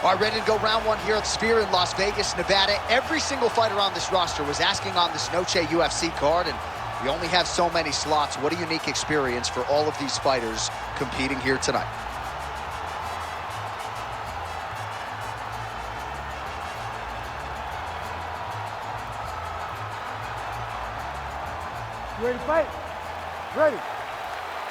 All right, ready to go round one here at Sphere in Las Vegas, Nevada. Every single fighter on this roster was asking on this Noche UFC card, and we only have so many slots. What a unique experience for all of these fighters competing here tonight. Ready to fight? Ready.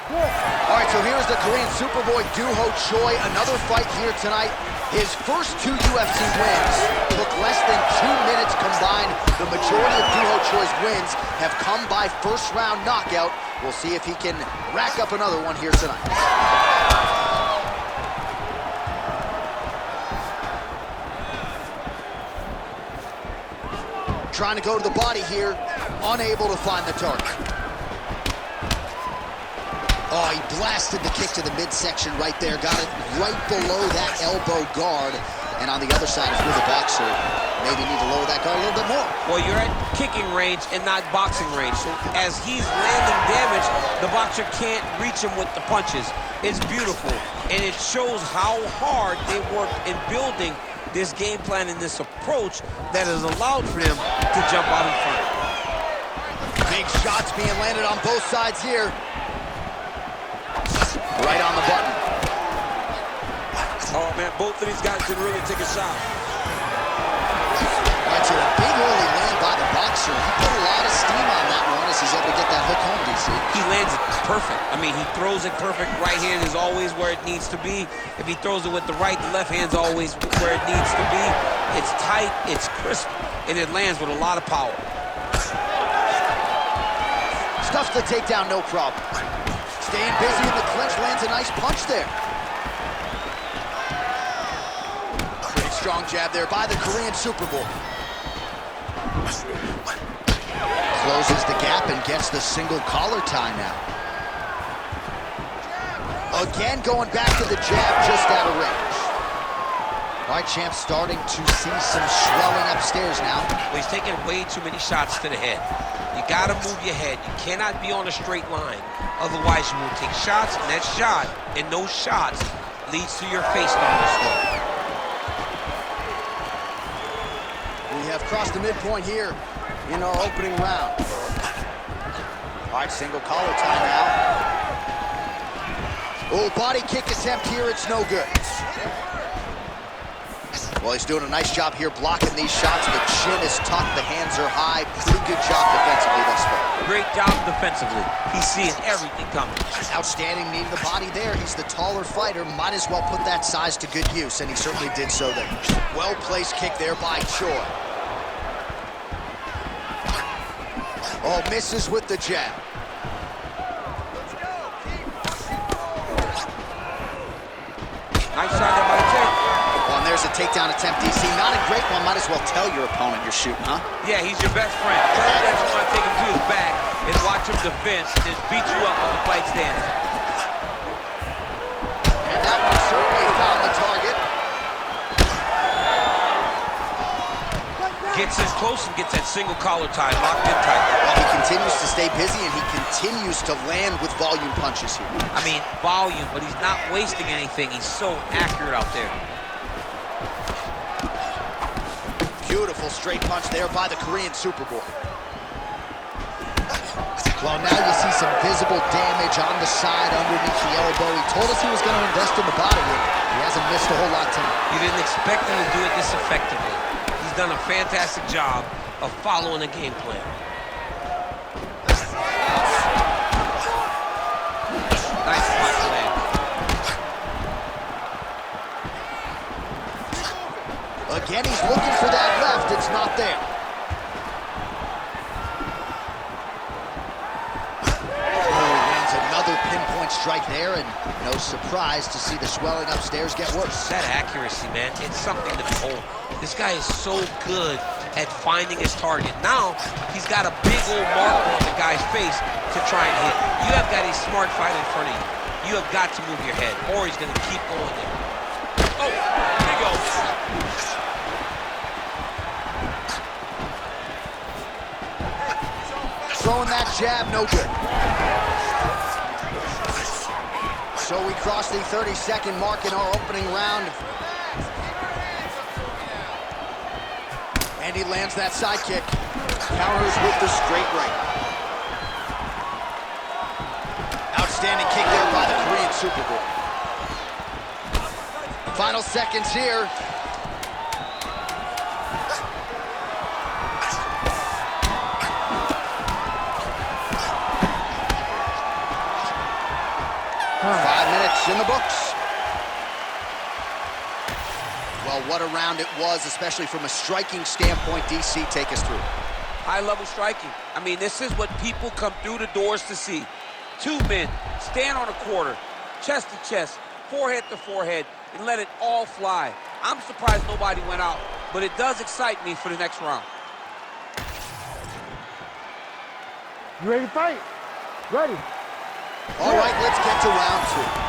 Good. All right, so here's the Korean Superboy, Doo Ho Choi. Another fight here tonight. His first 2 UFC wins took less than 2 minutes combined. The majority of Doo Ho Choi's wins have come by first-round knockout. We'll see if he can rack up another one here tonight. Trying to go to the body here, unable to find the target. Oh, he blasted the kick to the midsection right there. Got it right below that elbow guard. And on the other side, if you're the boxer, maybe need to lower that guard a little bit more. Well, you're at kicking range and not boxing range. So as he's landing damage, the boxer can't reach him with the punches. It's beautiful. And it shows how hard they worked in building this game plan and this approach that has allowed for them to jump out in front. Big shots being landed on both sides here. Right on the button. Oh, man, both of these guys can really take a shot. Right, so a big early land by the boxer. He put a lot of steam on that one as he's able to get that hook home, DC. He lands it perfect. I mean, he throws it perfect. Right hand is always where it needs to be. If he throws it with the right, the left hand's always where it needs to be. It's tight, it's crisp, and it lands with a lot of power. Stuffs the takedown, no problem. Staying busy in the clinch, lands a nice punch there. Pretty strong jab there by the Korean Superboy. Closes the gap and gets the single collar tie now. Again, going back to the jab, just out of range. All right, champ starting to see some swelling upstairs now. Well, he's taking way too many shots to the head. You gotta move your head. You cannot be on a straight line. Otherwise, you will take shots, and that shot, and those shots, leads to your face down the slope. We have crossed the midpoint here in our opening round. All right, single collar tie now. Oh, body kick attempt here, it's no good. Well, he's doing a nice job here blocking these shots. The chin is tucked, the hands are high. Pretty good job defensively thus far. Great job defensively. He's seeing everything coming. Outstanding knee to the body there. He's the taller fighter. Might as well put that size to good use, and he certainly did so there. Well-placed kick there by Choi. Oh, misses with the jab. Nice shot there by Choi. Well, and there's a takedown attempt, DC. Not a great one. Might as well tell your opponent you're shooting, huh? Yeah, he's your best friend. Tell him that you want to take him to his back and watch him defend, and just beat you up when the fight stands. And that one certainly found the target. Gets in close and gets that single collar tie locked in tight. Well, he continues to stay busy, and he continues to land with volume punches here. I mean, volume, but he's not wasting anything. He's so accurate out there. Beautiful straight punch there by the Korean Superboy. Well, now you see some visible damage on the side underneath the elbow. He told us he was going to invest in the body, and he hasn't missed a whole lot tonight. You didn't expect him to do it this effectively. He's done a fantastic job of following the game plan. Nice punch land. Again, he's looking for that left. It's not there. Pinpoint strike there, and no surprise to see the swelling upstairs get worse. That accuracy, man, it's something to behold. This guy is so good at finding his target. Now, he's got a big old marker on the guy's face to try and hit. You have got a smart fight in front of you. You have got to move your head, or he's going to keep going there. Oh, there he goes. Throwing that jab, no good. So we cross the 30-second mark in our opening round. And he lands that side kick. Counters with the straight right. Outstanding kick there by the Korean Superboy. Final seconds here. In the books. Well, what a round it was, especially from a striking standpoint. DC, take us through. High-level striking. I mean, this is what people come through the doors to see. Two men stand on a quarter, chest to chest, forehead to forehead, and let it all fly. I'm surprised nobody went out, but it does excite me for the next round. You ready to fight? Ready. All right, let's get to round two.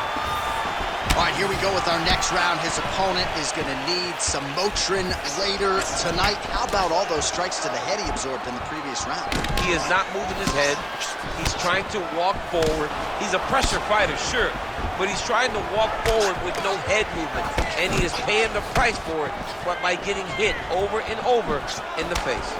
All right, here we go with our next round. His opponent is going to need some Motrin later tonight. How about all those strikes to the head he absorbed in the previous round? He is not moving his head. He's trying to walk forward. He's a pressure fighter, sure, but he's trying to walk forward with no head movement, and he is paying the price for it by getting hit over and over in the face.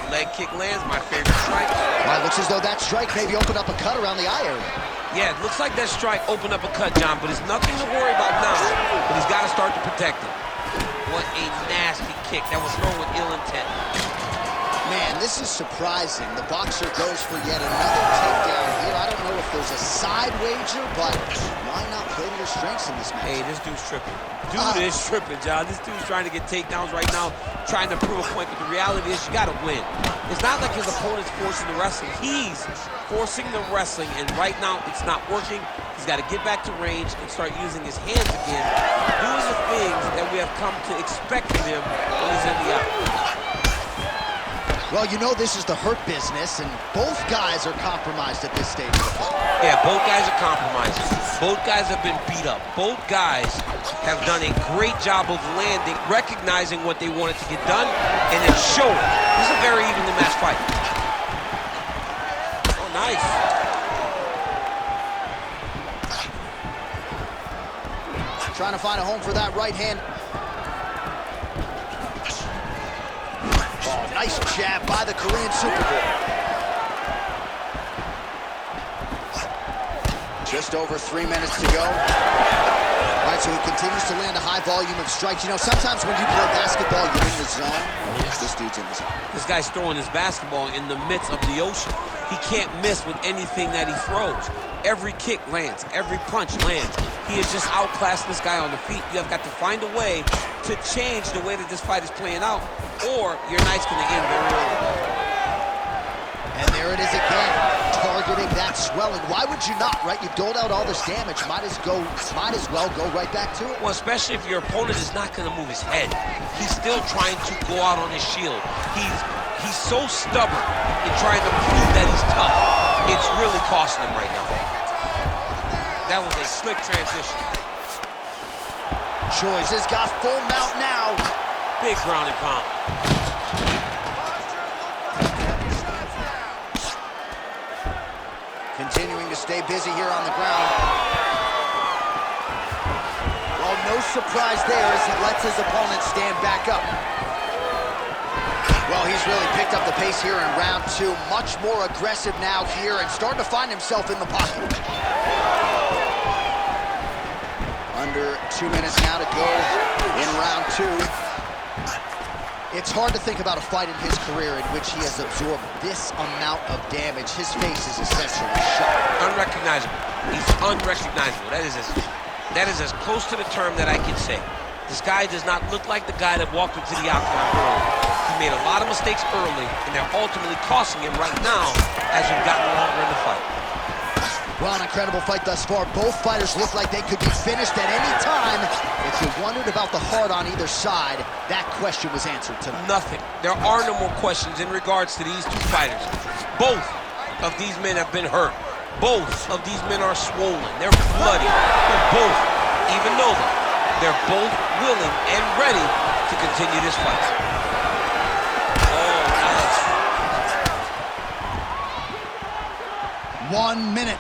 Leg kick lands, my favorite strike. Well, it looks as though that strike maybe opened up a cut around the eye area. Yeah, it looks like that strike opened up a cut, John, but it's nothing to worry about now. But he's got to start to protect it. What a nasty kick. That was thrown with ill intent. Man, this is surprising. The boxer goes for yet another takedown here. I don't know if there's a side wager, but why not play to your strengths in this match? Hey, this dude's tripping. Dude is tripping, John. This dude's trying to get takedowns right now, trying to prove a point, but the reality is you got to win. It's not like his opponent's forcing the wrestling. He's forcing the wrestling, and right now it's not working. He's got to get back to range and start using his hands again, doing the things that we have come to expect from him when he's in the out. Well, you know this is the hurt business, and both guys are compromised at this stage of the fight. Yeah, both guys are compromised. Both guys have been beat up. Both guys have done a great job of landing, recognizing what they wanted to get done, and then showing. This is a very evenly matched fight. Oh, nice. Trying to find a home for that right hand. Oh, nice jab by the Korean Superboy. Just over 3 minutes to go. All right, so he continues to land a high volume of strikes. You know, sometimes when you play basketball, you're in the zone. This dude's in the zone. This guy's throwing his basketball in the midst of the ocean. He can't miss with anything that he throws. Every kick lands. Every punch lands. He is just outclassing this guy on the feet. You have got to find a way to change the way that this fight is playing out, or your night's going to end very early. And there it is again, targeting that swelling. Why would you not, right? You doled out all this damage. Might as well go right back to it. Well, especially if your opponent is not going to move his head. He's still trying to go out on his shield. He's so stubborn in trying to prove that he's tough. It's really costing him right now. That was a slick transition. Choice has got full mount now. Big ground and pound. Continuing to stay busy here on the ground. Well, no surprise there as he lets his opponent stand back up. Well, he's really picked up the pace here in round two. Much more aggressive now here and starting to find himself in the pocket. Under 2 minutes now to go in round two. It's hard to think about a fight in his career in which he has absorbed this amount of damage. His face is essentially shot. Unrecognizable. He's unrecognizable. That is as close to the term that I can say. This guy does not look like the guy that walked into the octagon early. He made a lot of mistakes early, and they're ultimately costing him right now as we've gotten longer in the fight. Well, an incredible fight thus far. Both fighters look like they could be finished at any time. If you wondered about the heart on either side, that question was answered tonight. Nothing. There are no more questions in regards to these two fighters. Both of these men have been hurt. Both of these men are swollen. They're bloody. They're both, even though they're both willing and ready to continue this fight. Oh, nice. 1 minute.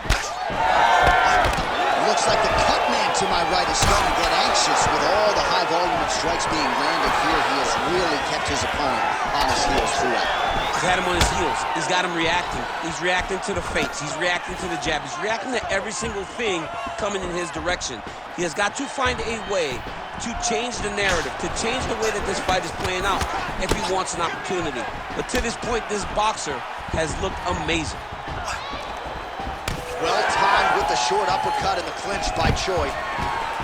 being landed here, he has really kept his opponent on his heels throughout. He's had him on his heels. He's got him reacting. He's reacting to the feints. He's reacting to the jab. He's reacting to every single thing coming in his direction. He has got to find a way to change the narrative, to change the way that this fight is playing out if he wants an opportunity. But to this point, this boxer has looked amazing. Well timed with the short uppercut and the clinch by Choi.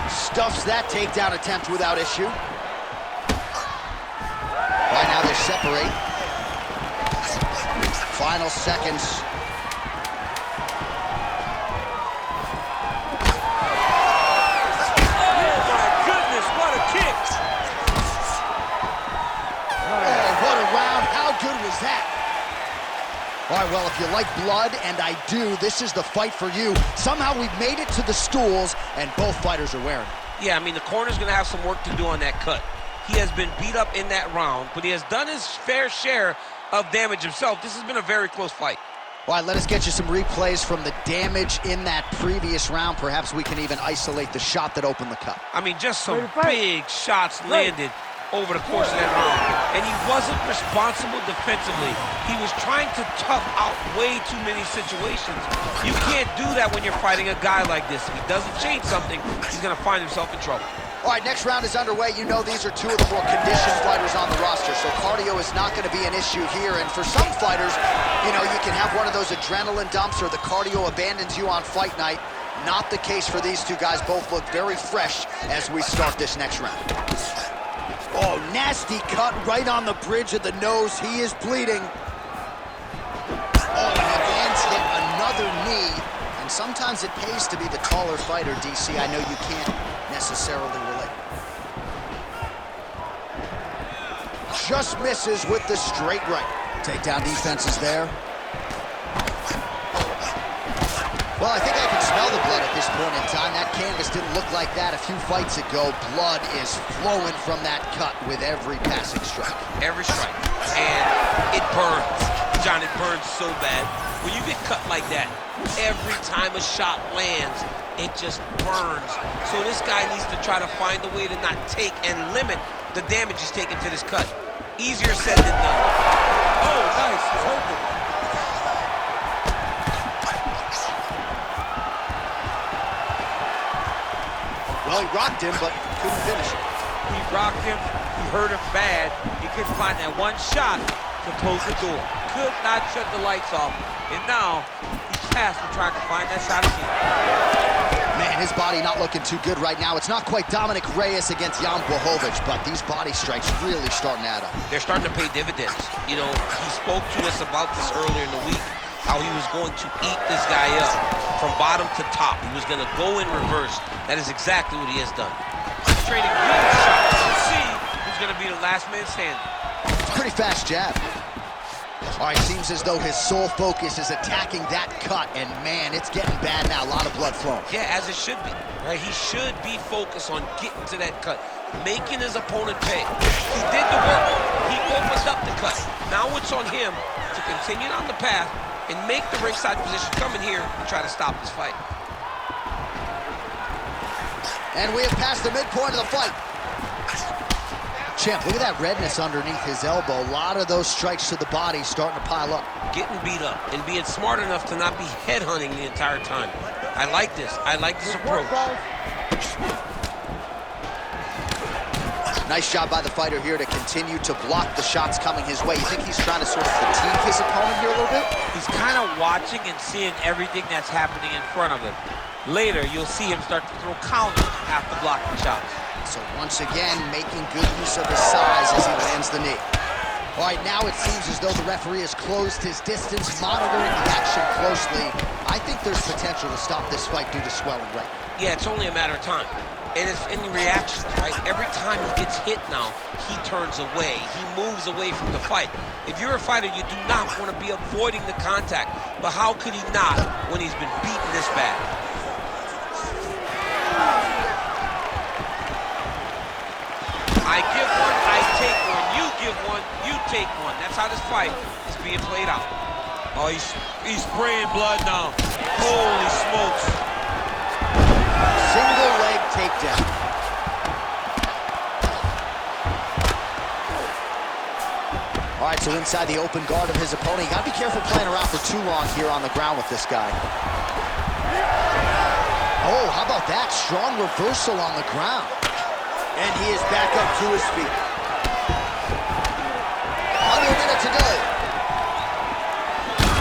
Stuffs that takedown attempt without issue. Right now they separate. Final seconds. Oh my goodness, what a kick! Oh, what a round. How good was that? All right, well, if you like blood, and I do, this is the fight for you. Somehow we've made it to the stools, and both fighters are wearing it. Yeah, I mean, the corner's going to have some work to do on that cut. He has been beat up in that round, but he has done his fair share of damage himself. This has been a very close fight. All right, let us get you some replays from the damage in that previous round. Perhaps we can even isolate the shot that opened the cut. I mean, just some big shots landed over the course of that round. And he wasn't responsible defensively. He was trying to tough out way too many situations. You can't do that when you're fighting a guy like this. If he doesn't change something, he's going to find himself in trouble. All right, next round is underway. You know these are two of the more conditioned fighters on the roster, so cardio is not going to be an issue here. And for some fighters, you know, you can have one of those adrenaline dumps or the cardio abandons you on fight night. Not the case for these two guys. Both look very fresh as we start this next round. Oh, nasty cut right on the bridge of the nose. He is bleeding. Oh, and he lands hit another knee. And sometimes it pays to be the taller fighter, DC. I know you can't necessarily relate. Just misses with the straight right. Takedown defense is there. Well, I think I can smell the blood at this point in time. That canvas didn't look like that a few fights ago. Blood is flowing from that cut with every passing strike. Every strike. And it burns. John, it burns so bad. When you get cut like that, every time a shot lands, it just burns. So this guy needs to try to find a way to not take and limit the damage he's taking to this cut. Easier said than done. Oh, nice. He's hurting. Well, he rocked him, but couldn't finish it. He rocked him. He hurt him bad. He couldn't find that one shot to close the door. Could not shut the lights off. And now, he's tasked with trying to find that shot again. Man, his body not looking too good right now. It's not quite Dominic Reyes against Jan Blachowicz, but these body strikes really starting to add up. They're starting to pay dividends. You know, he spoke to us about this earlier in the week, how he was going to eat this guy up from bottom to top. He was going to go in reverse. That is exactly what he has done. He's trading good shots. Let's see who's going to be the last man standing. It's a pretty fast jab. All right, seems as though his sole focus is attacking that cut, and man, it's getting bad now. A lot of blood flowing. Yeah, as it should be, right? He should be focused on getting to that cut, making his opponent pay. He did the work. He opened up the cut. Now it's on him to continue on the path and make the ringside position, come in here and try to stop this fight. And we have passed the midpoint of the fight. Champ, look at that redness underneath his elbow. A lot of those strikes to the body starting to pile up. Getting beat up and being smart enough to not be headhunting the entire time. I like this. I like this approach. Nice job by the fighter here to continue to block the shots coming his way. You think he's trying to sort of fatigue his opponent here a little bit? He's kind of watching and seeing everything that's happening in front of him. Later, you'll see him start to throw counters after blocking shots. So once again, making good use of his size as he lands the knee. All right, now it seems as though the referee has closed his distance, monitoring the action closely. I think there's potential to stop this fight due to swelling right now. Yeah, it's only a matter of time. And it's in the reactions, right? Every time he gets hit now, he turns away. He moves away from the fight. If you're a fighter, you do not want to be avoiding the contact. But how could he not when he's been beaten this bad? I give one, I take one. You give one, you take one. That's how this fight is being played out. Oh, he's spraying blood now. Holy smokes. Single leg takedown. All right, so inside the open guard of his opponent. You gotta be careful playing around for too long here on the ground with this guy. Oh, how about that? Strong reversal on the ground. And he is back up to his feet. Under a minute to go.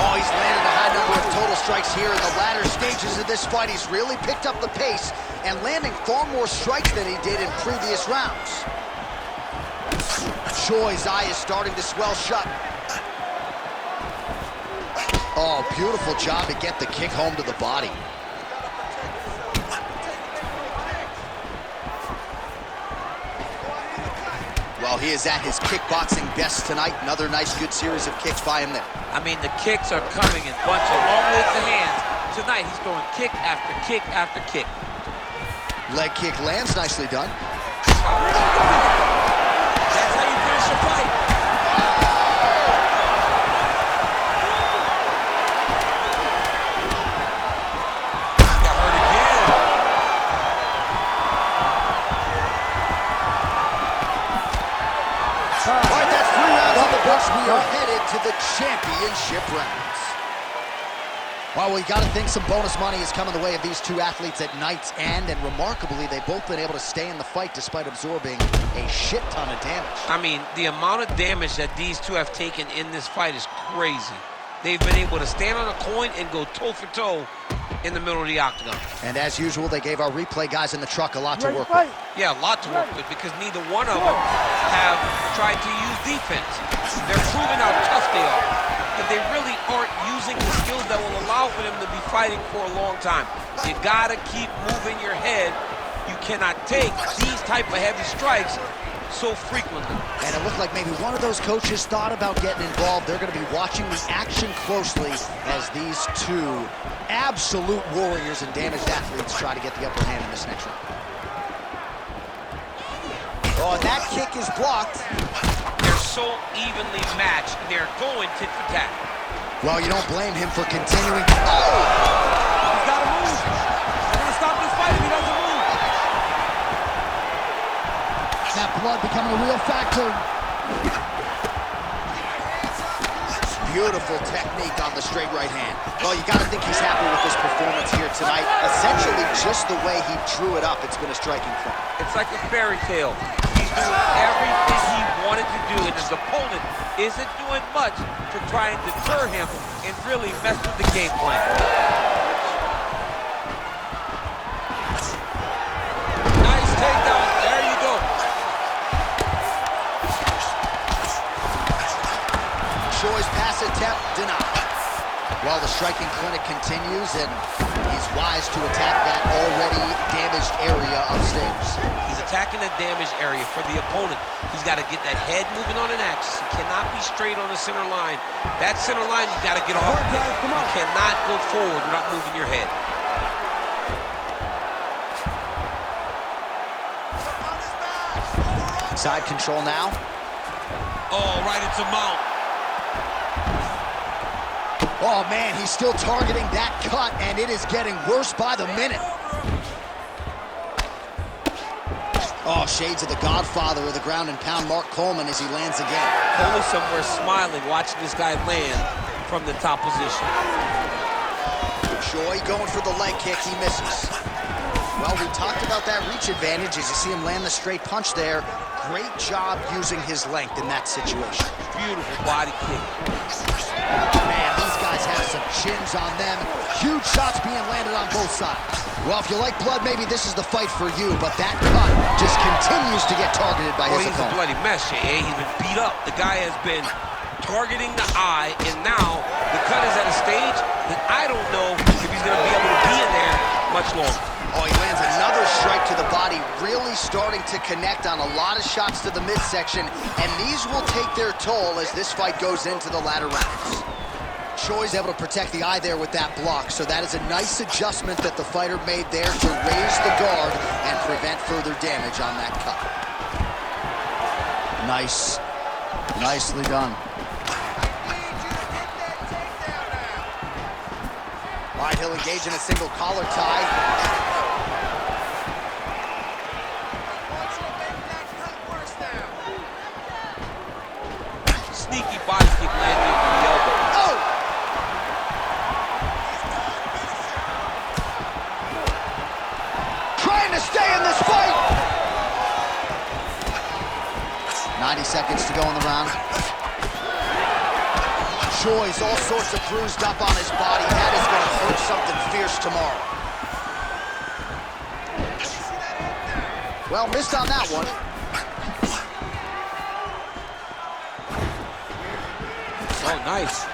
Oh, he's landed a high number of total strikes here in the latter stages of this fight. He's really picked up the pace and landing far more strikes than he did in previous rounds. Choi's eye is starting to swell shut. Oh, beautiful job to get the kick home to the body. Well, he is at his kickboxing best tonight. Another nice, good series of kicks by him there. I mean, the kicks are coming in bunches along with the hands. Tonight, he's throwing kick after kick after kick. Leg kick lands, nicely done. That's how you finish a fight. Got hurt again. All right, that's 3 rounds on the books. We are headed to the championship rounds. Well, we got to think some bonus money is coming the way of these two athletes at night's end, and remarkably, they've both been able to stay in the fight despite absorbing a shit ton of damage. I mean, the amount of damage that these two have taken in this fight is crazy. They've been able to stand on a coin and go toe-for-toe in the middle of the octagon. And as usual, they gave our replay guys in the truck a lot to work fight. with. Yeah, a lot to work with because neither one of them have tried to use defense. They're proving how tough they are. But they really aren't using the skills that will allow for them to be fighting for a long time. You gotta keep moving your head. You cannot take these type of heavy strikes so frequently. And it looked like maybe one of those coaches thought about getting involved. They're going to be watching the action closely as these two absolute warriors and damaged athletes try to get the upper hand in this next round. Oh, and that kick is blocked. They're so evenly matched. They're going tit for tat. Well, you don't blame him for continuing. Oh! He's got to move. They're going to stop this fight if he doesn't move. That blood becoming a real factor. Beautiful technique on the straight right hand. Well, you got to think he's happy with this performance here tonight. Essentially, just the way he drew it up, it's been a striking fight. It's like a fairy tale. He's doing everything he wanted to do, and his opponent isn't doing much to try and deter him and really mess with the game plan. Nice takedown. There you go. Choi's pass attempt denied. Well, the striking clinic continues, and he's wise to attack that already damaged area upstairs. He's attacking that damaged area for the opponent. He's got to get that head moving on an axis. He cannot be straight on the center line. That center line, you got to get off. You cannot go forward without moving your head. Side control now. Oh, right into mount. Oh, man, he's still targeting that cut, and it is getting worse by the minute. Oh, shades of the godfather of the ground and pound, Mark Coleman, as he lands again. Coleman somewhere smiling, watching this guy land from the top position. Choi going for the leg kick, he misses. Well, we talked about that reach advantage as you see him land the straight punch there. Great job using his length in that situation. Beautiful body kick. Man, these guys have some chins on them. Huge shots being landed on both sides. Well, if you like blood, maybe this is the fight for you, but that cut just continues to get targeted by his He's a opponent. bloody mess, J.A. He's been beat up. The guy has been targeting the eye, and now the cut is at a stage that I don't know if he's going to be able to be in there much longer. Oh, he lands another strike to the body, really starting to connect on a lot of shots to the midsection, and these will take their toll as this fight goes into the latter rounds. Choi's able to protect the eye there with that block, so that is a nice adjustment that the fighter made there to raise the guard and prevent further damage on that cut. Nice. Nicely done. All right, he'll engage in a single collar tie. sneaky body kick landing into the elbow. Oh! Trying to stay in this fight! 90 seconds to go in the round. Choi's all sorts of bruised up on his body. That is going to hurt something fierce tomorrow. Well, missed on that one. Oh, nice.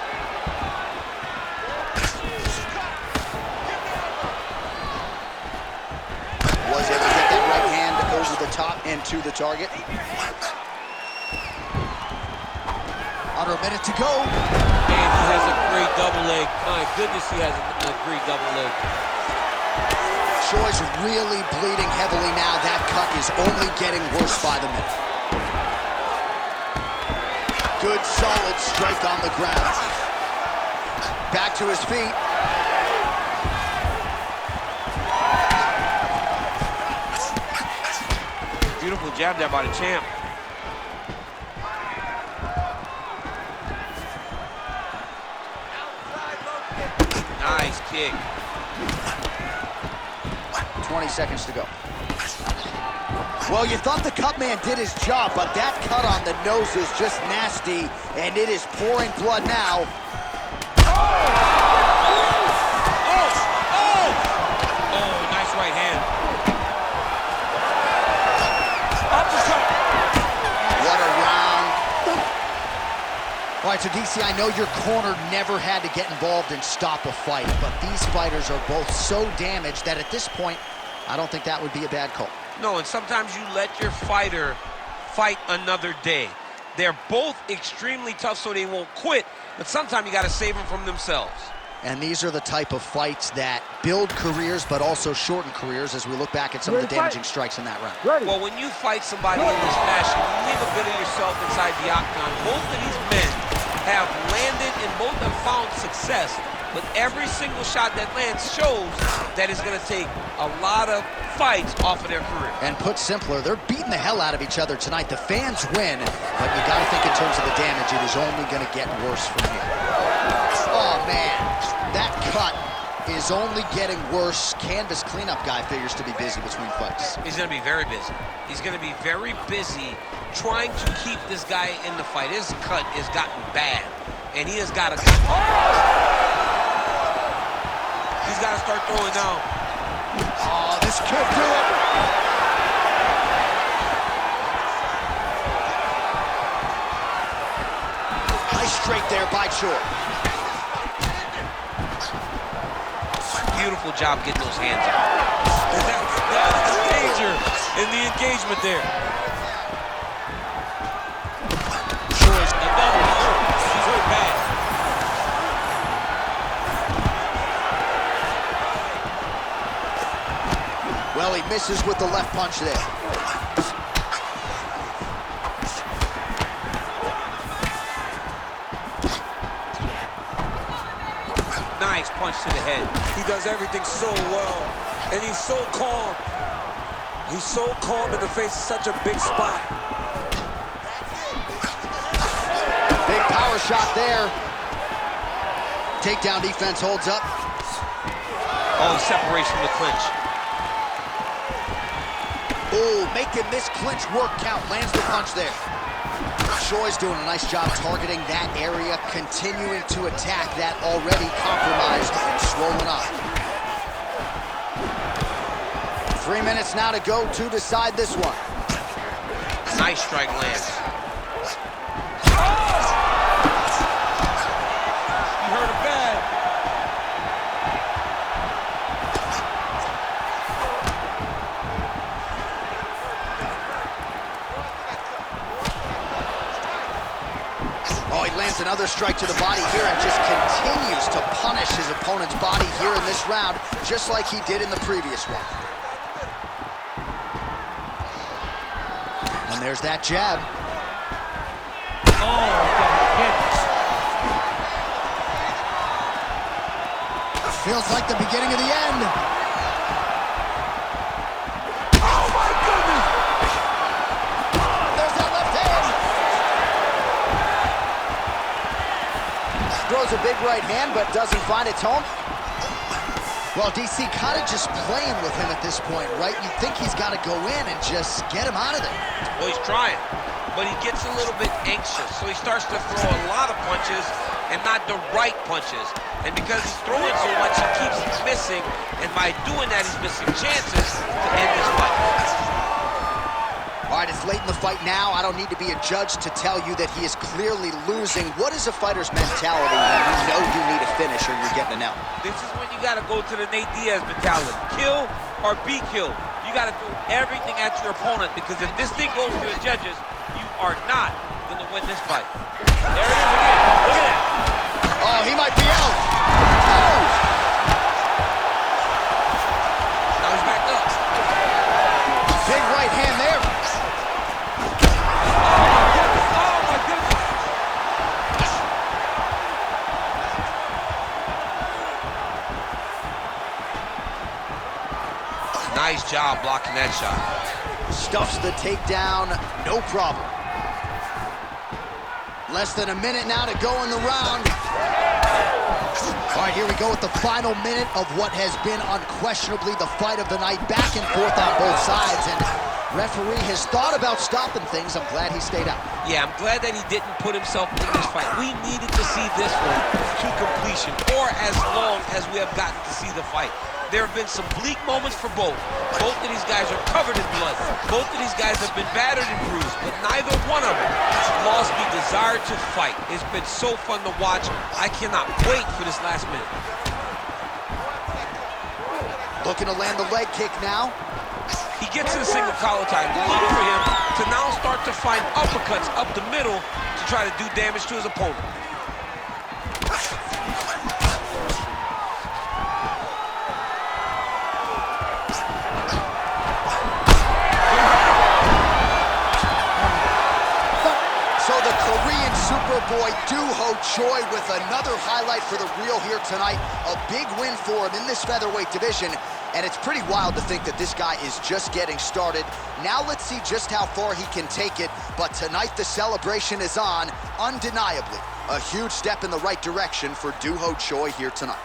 Was able to get that right hand over the top and to the target. Under a minute to go. And he has a great double leg. My goodness, he has a great double leg. Choi's really bleeding heavily now. That cut is only getting worse by the minute. Good, solid strike on the ground. Back to his feet. Beautiful jab there by the champ. Nice kick. 20 seconds to go. Well, you thought the cut man did his job, but that cut on the nose is just nasty, and it is pouring blood now. Oh, nice right hand. Uppercut. What a round. All right, so DC, I know your corner never had to get involved and stop a fight, but these fighters are both so damaged that at this point, I don't think that would be a bad call. No, and sometimes you let your fighter fight another day. They're both extremely tough, so they won't quit, but sometimes you got to save them from themselves. And these are the type of fights that build careers, but also shorten careers as we look back at some of the damaging strikes in that round. Ready. Well, when you fight somebody in this fashion, you leave a bit of yourself inside the octagon. Both of these men have landed and both have found success, but every single shot that lands shows that it's going to take a lot of fights off of their career. And put simpler, they're beating the hell out of each other tonight. The fans win, but you got to think in terms of the damage, it is only going to get worse from here. Oh, man, that cut is only getting worse. Canvas cleanup guy figures to be busy between fights. He's going to be very busy. He's going to be very busy trying to keep this guy in the fight. His cut has gotten bad, and he has got to... He's got to start throwing down. Oh, this could do it. Nice straight there by Choi. Beautiful job getting those hands up. And that's the danger in the engagement there. Choi's another one. He's hurt bad. Well, he misses with the left punch there. Nice punch to the head. He does everything so well, and he's so calm. He's so calm in the face of such a big spot. Big power shot there. Takedown defense holds up. Oh, he separates from the clinch. Oh, making this clinch work count. Lands the punch there. Choi's doing a nice job targeting that area, continuing to attack that already compromised and swollen up. 3 minutes now to go to decide this one. Nice strike lands. He hurt him bad. Oh, he lands another strike to the body here and just continues to punish his opponent's body here in this round, just like he did in the previous one. And there's that jab. Oh, Feels like the beginning of the end. oh my goodness! There's that left hand. throws a big right hand, but doesn't find its home. Well, DC kind of just playing with him at this point, right? You think he's got to go in and just get him out of there. Well, he's trying, but he gets a little bit anxious, so he starts to throw a lot of punches and not the right punches. And because he's throwing so much, he keeps missing, and by doing that, he's missing chances to end this fight. All right, it's late in the fight now. I don't need to be a judge to tell you that he is clearly losing. What is a fighter's mentality when you know you need a finish or you're getting an L? This is when you got to go to the Nate Diaz mentality. Kill or be killed. You got to do everything at your opponent, because if this thing goes to the judges, you are not going to win this fight. There it is again. Look at that. Oh, he might be out. Oh! Now he's back up. Big right hand there. Oh, my goodness. Nice job blocking that shot. Stuffs the takedown, no problem. Less than a minute now to go in the round. All right, here we go with the final minute of what has been unquestionably the fight of the night. Back and forth on both sides, and referee has thought about stopping things. I'm glad he stayed out. Yeah, I'm glad that he didn't put himself in this fight. We needed to see this one to completion, or as long as we have gotten to see the fight. There have been some bleak moments for both. Both of these guys are covered in blood. Both of these guys have been battered and bruised, but neither one of them lost the desire to fight. It's been so fun to watch. I cannot wait for this last minute. Looking to land the leg kick now. He gets to the single collar tie. Look for him to now start to find uppercuts up the middle to try to do damage to his opponent. Superboy Doo Ho Choi with another highlight for the Real here tonight. A big win for him in this featherweight division, and it's pretty wild to think that this guy is just getting started. Now let's see just how far he can take it, but tonight the celebration is on, undeniably. A huge step in the right direction for Doo Ho Choi here tonight.